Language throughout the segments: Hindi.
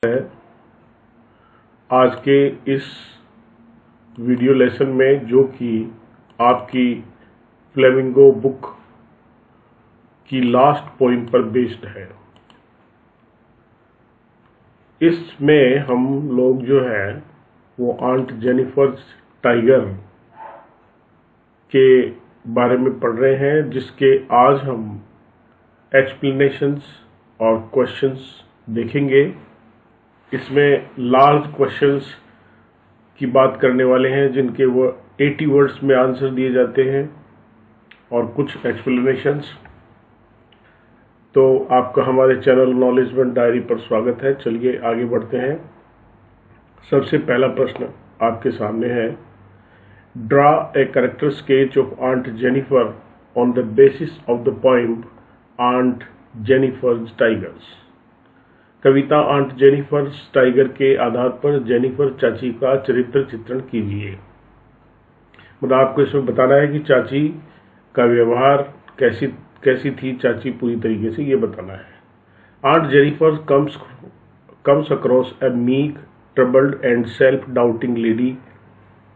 है। आज के इस वीडियो लेसन में जो कि आपकी फ्लेमिंगो बुक की लास्ट पोइम पर बेस्ड है, इसमें हम लोग जो है वो आंट जेनिफर टाइगर के बारे में पढ़ रहे हैं, जिसके आज हम एक्सप्लेनेशंस और क्वेश्चंस देखेंगे। इसमें लार्ज क्वेश्चंस की बात करने वाले हैं जिनके वो 80 वर्ड्स में आंसर दिए जाते हैं और कुछ एक्सप्लेनेशंस। तो आपका हमारे चैनल नॉलेजमेंट डायरी पर स्वागत है। चलिए आगे बढ़ते हैं। सबसे पहला प्रश्न आपके सामने है, draw a character sketch of Aunt Jennifer on the basis of the poem Aunt Jennifer's Tigers. कविता आंट जेनिफर टाइगर के आधार पर जेनिफर चाची का चरित्र चित्रण कीजिए। मतलब आपको इसमें बताना है कि चाची का व्यवहार कैसी थी, चाची पूरी तरीके से ये बताना है। Aunt Jennifer comes across a meek, troubled and self-doubting lady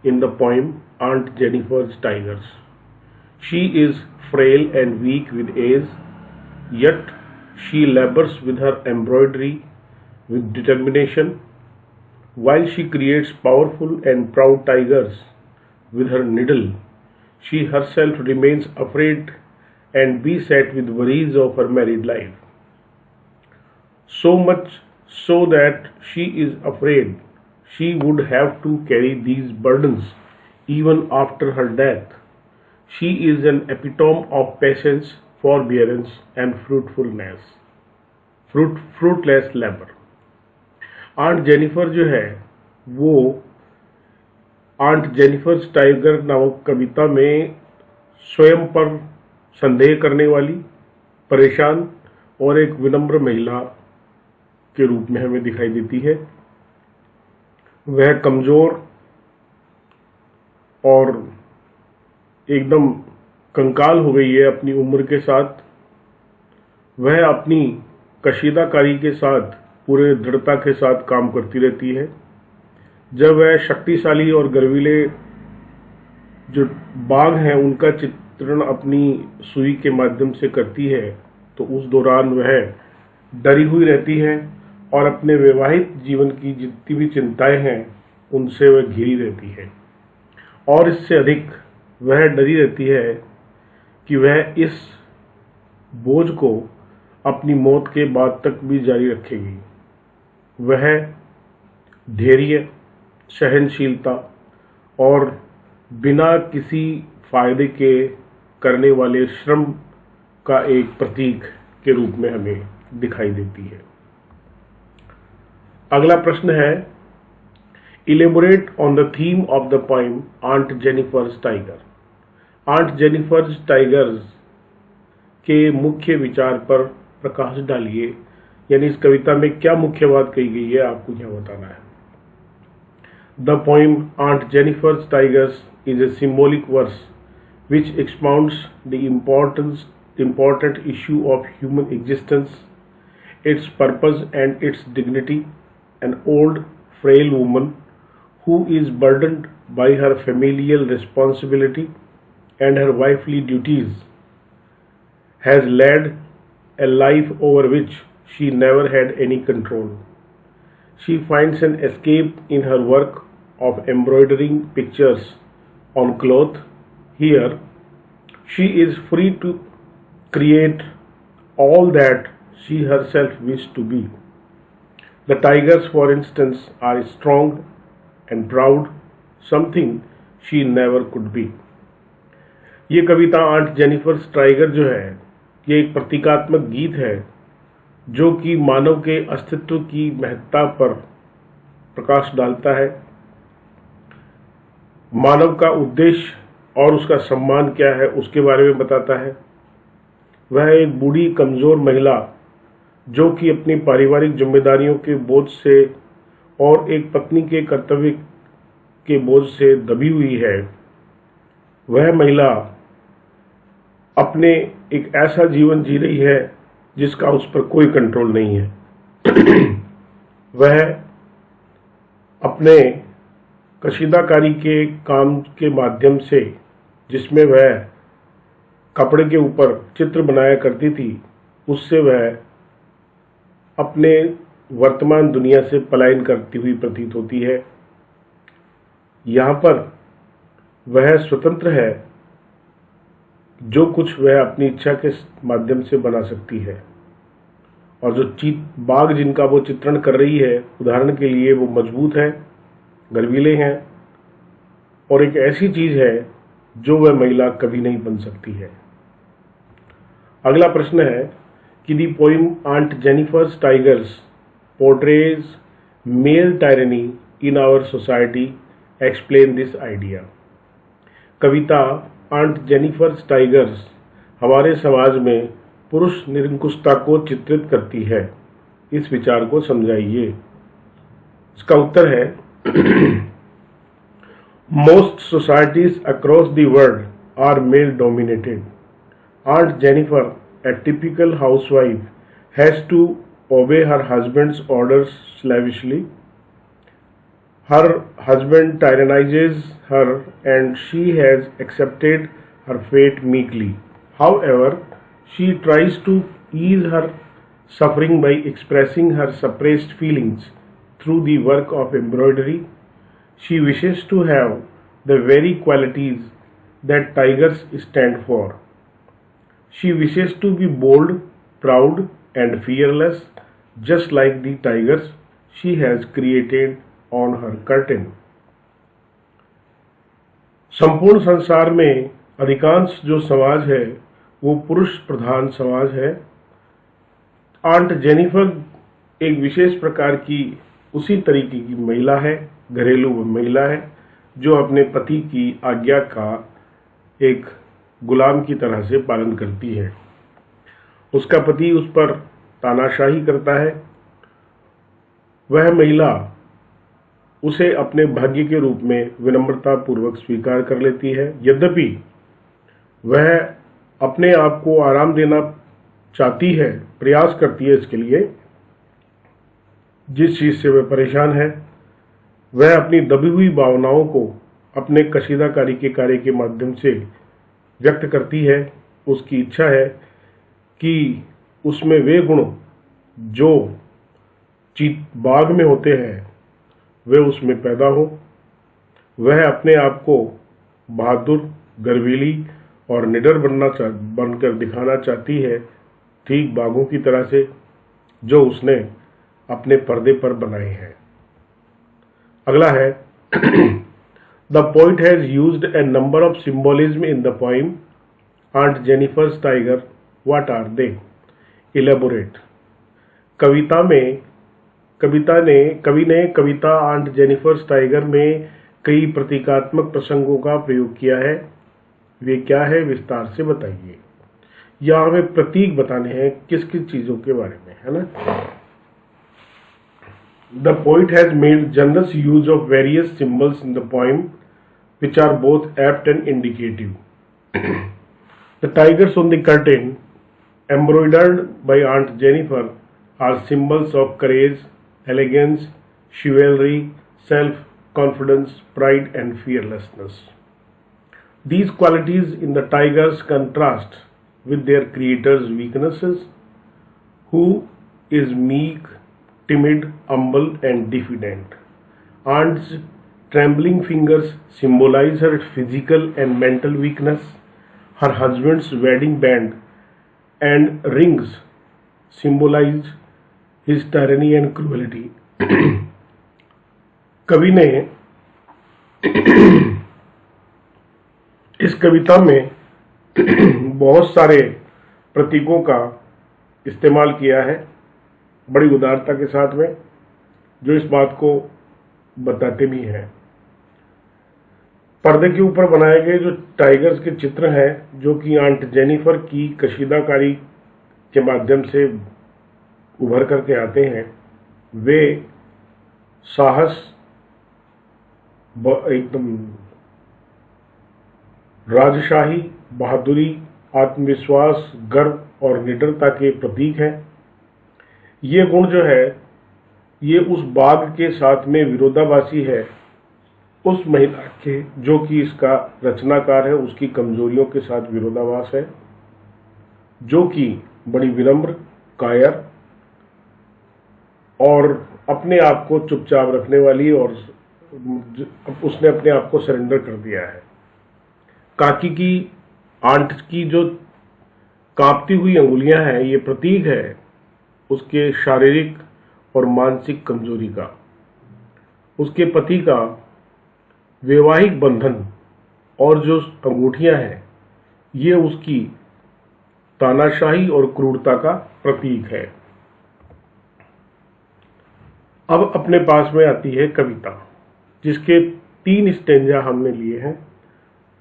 in the poem Aunt Jennifer's Tigers. She is frail and weak with age, yet she labors with her embroidery with determination, while she creates powerful and proud tigers with her needle. She herself remains afraid and beset with worries of her married life. So much so that she is afraid she would have to carry these burdens even after her death. She is an epitome of patience, forbearance and fruitless labor. Aunt Jennifer जो है वो आंट जेनिफर टाइगर नामक कविता में स्वयं पर संदेह करने वाली, परेशान और एक विनम्र महिला के रूप में हमें दिखाई देती है। वह कमजोर और एकदम कंकाल हो गई है अपनी उम्र के साथ। वह अपनी कशीदाकारी के साथ पूरे दृढ़ता के साथ काम करती रहती है। जब वह शक्तिशाली और गर्वीले जो बाघ हैं उनका चित्रण अपनी सुई के माध्यम से करती है, तो उस दौरान वह डरी हुई रहती है और अपने वैवाहिक जीवन की जितनी भी चिंताएं हैं उनसे वह घिरी रहती है। और इससे अधिक वह डरी रहती है कि वह इस बोझ को अपनी मौत के बाद तक भी जारी रखेगी। वह धैर्य, सहनशीलता और बिना किसी फायदे के करने वाले श्रम का एक प्रतीक के रूप में हमें दिखाई देती है। अगला प्रश्न है, elaborate on the theme of the poem Aunt Jennifer's Tiger. Aunt Jennifer's Tigers के मुख्य विचार पर प्रकाश डालिए, यानी इस कविता में क्या मुख्य बात कही गई है आपको यह बताना है। The poem Aunt Jennifer's Tigers is a symbolic verse which expounds the important issue of human existence, its purpose and its dignity. An old, frail woman who is burdened by her familial responsibility and her wifely duties has led a life over which she never had any control. She finds an escape in her work of embroidering pictures on cloth. Here, she is free to create all that she herself wished to be. The tigers, for instance, are strong and proud, something she never could be. ये कविता आंट जेनिफर टाइगर जो है ये एक प्रतीकात्मक गीत है जो कि मानव के अस्तित्व की महत्ता पर प्रकाश डालता है। मानव का उद्देश्य और उसका सम्मान क्या है उसके बारे में बताता है। वह एक बूढ़ी कमजोर महिला जो कि अपनी पारिवारिक जिम्मेदारियों के बोझ से और एक पत्नी के कर्तव्य के बोझ से दबी हुई है, वह महिला अपने एक ऐसा जीवन जी रही है जिसका उस पर कोई कंट्रोल नहीं है। वह अपने कशीदाकारी के काम के माध्यम से, जिसमें वह कपड़े के ऊपर चित्र बनाया करती थी, उससे वह अपने वर्तमान दुनिया से पलायन करती हुई प्रतीत होती है। यहाँ पर वह स्वतंत्र है, जो कुछ वह अपनी इच्छा के माध्यम से बना सकती है। और जो बाघ जिनका वो चित्रण कर रही है, उदाहरण के लिए वो मजबूत है, गर्वीले हैं, और एक ऐसी चीज है जो वह महिला कभी नहीं बन सकती है। अगला प्रश्न है कि the poem aunt Jennifer's tigers portrays male tyranny in our society, explain this idea. कविता आंट जेनिफर्स टाइगर्स हमारे समाज में पुरुष निरंकुशता को चित्रित करती है, इस विचार को समझाइए। इसका उत्तर है most societies across the world are male dominated. Aunt Jennifer, a typical housewife, has to obey her husband's orders slavishly. Her husband tyrannizes her and she has accepted her fate meekly. However, she tries to ease her suffering by expressing her suppressed feelings through the work of embroidery. She wishes to have the very qualities that tigers stand for. She wishes to be bold, proud, and fearless, just like the tigers she has created on her curtain. संपूर्ण संसार में अधिकांश जो समाज है वो पुरुष प्रधान समाज है। आंट जेनिफर एक विशेष प्रकार की उसी तरीके की महिला है, घरेलू महिला है, जो अपने पति की आज्ञा का एक गुलाम की तरह से पालन करती है। उसका पति उस पर तानाशाही करता है। वह महिला उसे अपने भाग्य के रूप में विनम्रता पूर्वक स्वीकार कर लेती है। यद्यपि वह अपने आप को आराम देना चाहती है, प्रयास करती है इसके लिए, जिस चीज से वह परेशान है, वह अपनी दबी हुई भावनाओं को अपने कशीदाकारी के कार्य के माध्यम से व्यक्त करती है। उसकी इच्छा है कि उसमें वे गुण जो बाघ में होते हैं वे उसमें पैदा हो। वह अपने आप को बहादुर, गर्वीली और निडर बनकर दिखाना चाहती है, ठीक बाघों की तरह से जो उसने अपने पर्दे पर बनाए हैं। अगला है The poet has used a number of symbolism in the poem Aunt Jennifer's Tiger. What are they? Elaborate. कवि ने कविता आंट जेनिफर्स टाइगर में कई प्रतीकात्मक प्रसंगों का प्रयोग किया है। वे क्या है, विस्तार से बताइए। यहाँ हमें प्रतीक बताने हैं किस किस चीजों के बारे में, है ना। The poet has made generous use of various symbols in the poem, which are both apt and indicative. The tigers on the curtain, embroidered by Aunt Jennifer, are symbols of courage, elegance, chivalry, self-confidence, pride, and fearlessness. These qualities in the tigers contrast with their creator's weaknesses, who is meek, timid, humble, and diffident. Aunt's trembling fingers symbolize her physical and mental weakness. Her husband's wedding band and rings symbolize his tyranny and cruelty. कवि ने इस कविता में बहुत सारे प्रतीकों का इस्तेमाल किया है, बड़ी उदारता के साथ में, जो इस बात को बताते भी हैं। पर्दे के ऊपर बनाए गए जो टाइगर्स के चित्र हैं, जो कि आंट जेनिफर की कशीदाकारी के माध्यम से उभर करके आते हैं, वे साहस, एकदम राजशाही, बहादुरी, आत्मविश्वास, गर्व और निडरता के प्रतीक हैं। ये गुण जो है ये उस बाघ के साथ में विरोधाभासी है उस महिला के जो कि इसका रचनाकार है, उसकी कमजोरियों के साथ विरोधाभास है, जो कि बड़ी विनम्र, कायर और अपने आप को चुपचाप रखने वाली, और उसने अपने आप को सरेंडर कर दिया है। काकी की आंट की जो कांपती हुई अंगुलियां हैं, ये प्रतीक है उसके शारीरिक और मानसिक कमजोरी का। उसके पति का वैवाहिक बंधन और जो अंगूठियां हैं, ये उसकी तानाशाही और क्रूरता का प्रतीक है। अब अपने पास में आती है कविता, जिसके 3 स्टेंजा हमने लिए हैं।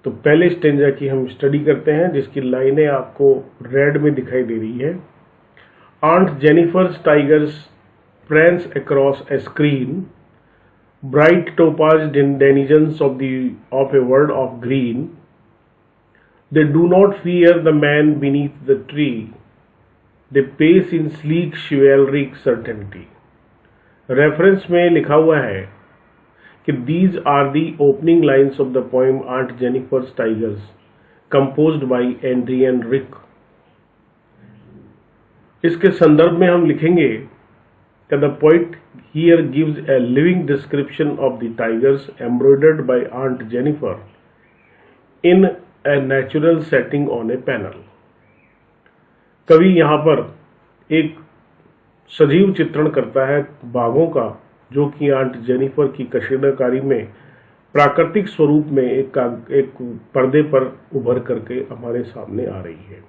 तो पहले स्टेंजा की हम स्टडी करते हैं, जिसकी लाइनें आपको रेड में दिखाई दे रही है। Aunt Jennifer's tigers prance across a screen, bright topaz denizens of a world of green. They do not fear the man beneath the tree. They pace in sleek chivalric certainty. Reference में लिखा हुआ है कि these are the opening lines of the poem Aunt Jennifer's Tigers, composed by Adrienne Rich. इसके संदर्भ में हम लिखेंगे कि the poet here gives a living description of the tigers embroidered by Aunt Jennifer in a natural setting on a panel. कवि यहाँ पर एक सजीव चित्रण करता है बाघों का, जो कि आंट जेनिफर की कशीदाकारी में प्राकृतिक स्वरूप में एक पर्दे पर उभर करके हमारे सामने आ रही है।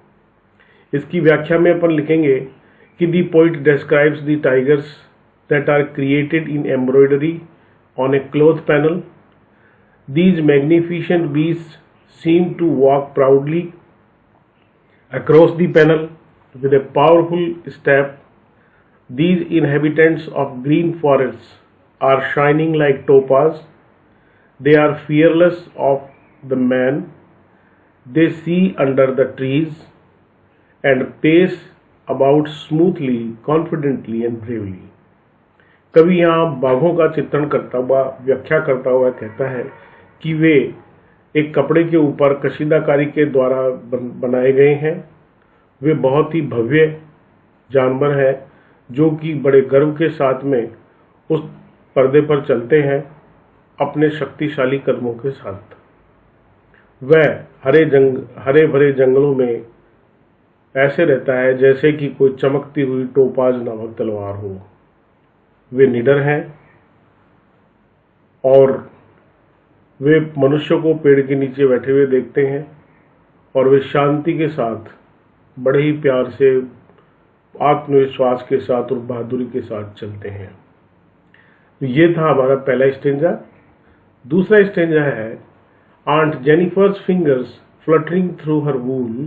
इसकी व्याख्या में अपन लिखेंगे कि the poet describes the tigers that are created in embroidery on a cloth panel. These magnificent beasts seem to walk proudly across the panel with a powerful step. These inhabitants of green forests are shining like topaz. They are fearless of the man. They see under the trees and pace about smoothly, confidently and bravely. कवि यहाँ बाघों का चित्रण करता हुआ, व्याख्या करता हुआ कहता है कि वे एक कपड़े के ऊपर कशीदाकारी के द्वारा बनाए गए हैं। वे बहुत ही भव्य जानवर हैं, जो कि बड़े गर्व के साथ में उस पर्दे पर चलते हैं अपने शक्तिशाली कदमों के साथ। वह हरे भरे जंगलों में ऐसे रहता है जैसे कि कोई चमकती हुई टोपाज नामक तलवार हो। वे निडर हैं और वे मनुष्यों को पेड़ के नीचे बैठे हुए देखते हैं, और वे शांति के साथ बड़े ही प्यार से, आत्मविश्वास के साथ और बहादुरी के साथ चलते हैं। ये था हमारा पहला स्टेंजा। दूसरा स्टेंजा है, Aunt Jennifer's fingers fluttering through her wool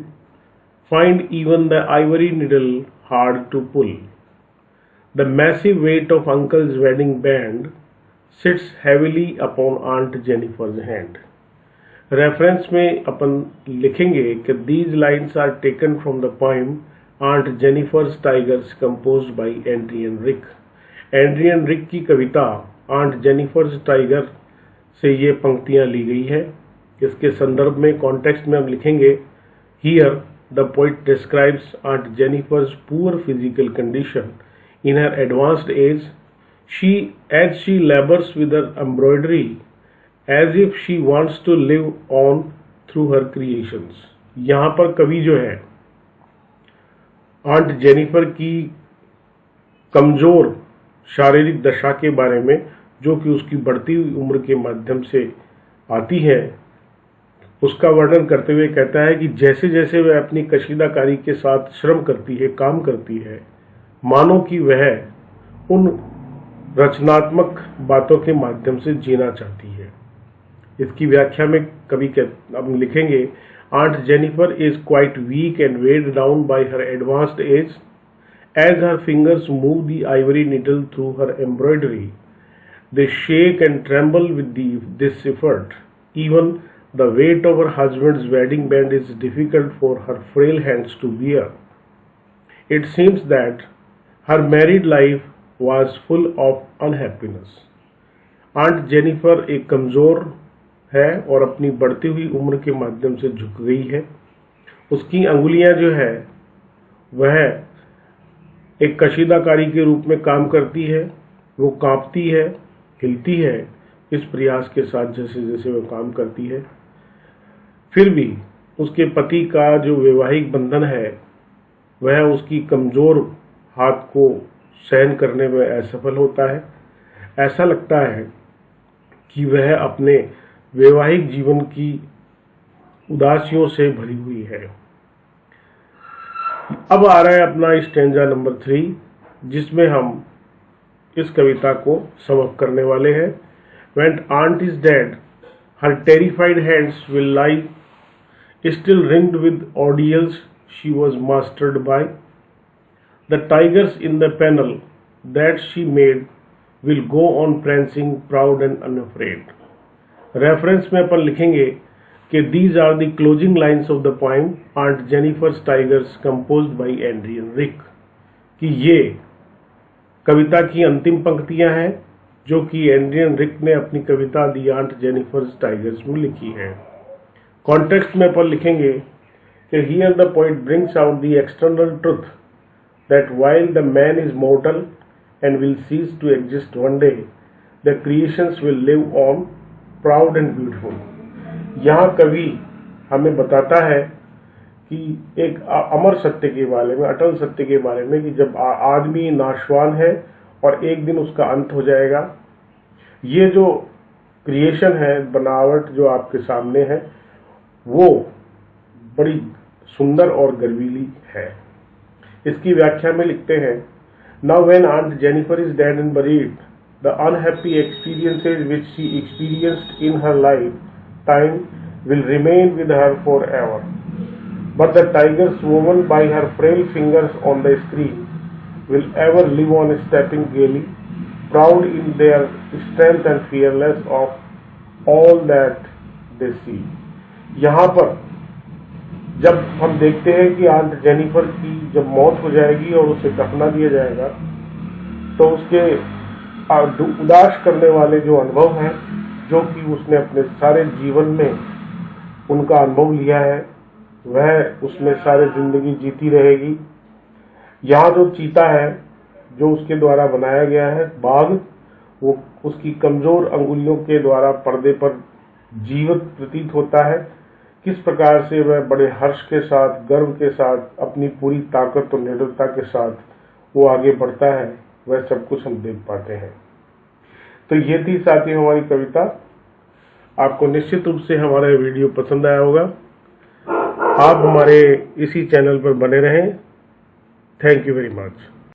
find even the ivory needle hard to pull. The massive weight of uncle's wedding band sits heavily upon Aunt Jennifer's hand. Reference में अपन लिखेंगे कि these lines are taken from the poem Aunt Jennifer's Tigers composed by Adrienne Rich. Adrienne Rich की कविता Aunt Jennifer's Tiger से ये पंक्तियां ली गई है। इसके संदर्भ में, कॉन्टेक्स्ट में हम लिखेंगे, Here the poet describes Aunt Jennifer's poor physical condition in her advanced age. As she labors with her embroidery as if she wants to live on through her creations. यहाँ पर कवि जो है आंट जेनिफर की कमजोर शारीरिक दशा के बारे में, जो कि उसकी बढ़ती हुई उम्र के माध्यम से आती है, उसका वर्णन करते हुए कहता है कि जैसे जैसे वह अपनी कशीदाकारी के साथ श्रम करती है, काम करती है, मानो कि वह उन रचनात्मक बातों के माध्यम से जीना चाहती है। इसकी व्याख्या में कवि हम लिखेंगे, Aunt Jennifer is quite weak and weighed down by her advanced age. As her fingers move the ivory needle through her embroidery, they shake and tremble with this effort. Even the weight of her husband's wedding band is difficult for her frail hands to bear. It seems that her married life was full of unhappiness. Aunt Jennifer एक कमज़ोर है और अपनी बढ़ती हुई उम्र के माध्यम से झुक गई है। उसकी अंगुलियां जो है वह एक कशीदाकारी के रूप में काम करती है। वो कांपती है, हिलती है इस प्रयास के साथ जैसे जैसे वो काम करती है। फिर भी उसके पति का जो वैवाहिक बंधन है वह उसकी कमज़ोर हाथ को सहन करने में असफल होता है। ऐसा लगता है कि वह अपने वैवाहिक जीवन की उदासियों से भरी हुई है। अब आ रहा है अपना स्टैंजा नंबर 3, जिसमें हम इस कविता को समाप्त करने वाले हैं। When aunt is dead, her terrified hands will lie still ringed with ordeals she was mastered by. The tigers in the panel that she made will go on prancing proud and unafraid. Reference में अपन लिखेंगे कि these are the closing lines of the poem Aunt Jennifer's Tigers composed by Adrian Ricke, कि ये कविता की अंतिम पंक्तियां हैं जो कि एड्रियन रिक ने अपनी कविता दी आंट जेनिफर्स टाइगर्स में लिखी है। कॉन्टेक्स्ट में अपन लिखेंगे कि here the poet brings out the external truth that while the man is mortal and will cease to exist one day, the creations will live on proud and beautiful. यहाँ कवि हमें बताता है कि एक अमर सत्य के बारे में, अटल सत्य के बारे में, कि जब आदमी नाशवान है और एक दिन उसका अंत हो जाएगा। ये जो क्रिएशन है, बनावट जो आपके सामने है, वो बड़ी सुंदर और गर्वीली है। इसकी व्याख्या में लिखते हैं, now when Aunt Jennifer is dead and buried, the unhappy experiences which she experienced in her life time will remain with her for ever, but the tigers woven by her frail fingers on the screen will ever live on stepping gaily, proud in their strength and fearless of all that they see. यहाँ पर जब हम देखते हैं कि आंट जेनिफर की जब मौत हो जाएगी और उसे दफना दिया जाएगा, तो उसके उदास करने वाले जो अनुभव हैं, जो कि उसने अपने सारे जीवन में उनका अनुभव लिया है, वह उसमें सारे जिंदगी जीती रहेगी। यहाँ जो चीता है जो उसके द्वारा बनाया गया है, बाघ, वो उसकी कमजोर अंगुलियों के द्वारा पर्दे पर जीवित प्रतीत होता है। किस प्रकार से वह बड़े हर्ष के साथ, गर्व के साथ, अपनी पूरी ताकत और निडरता के साथ वो आगे बढ़ता है, वह सब कुछ हम देख पाते हैं। तो ये थी साथियों हमारी कविता। आपको निश्चित रूप से हमारा वीडियो पसंद आया होगा। आप हमारे इसी चैनल पर बने रहें। Thank you very much.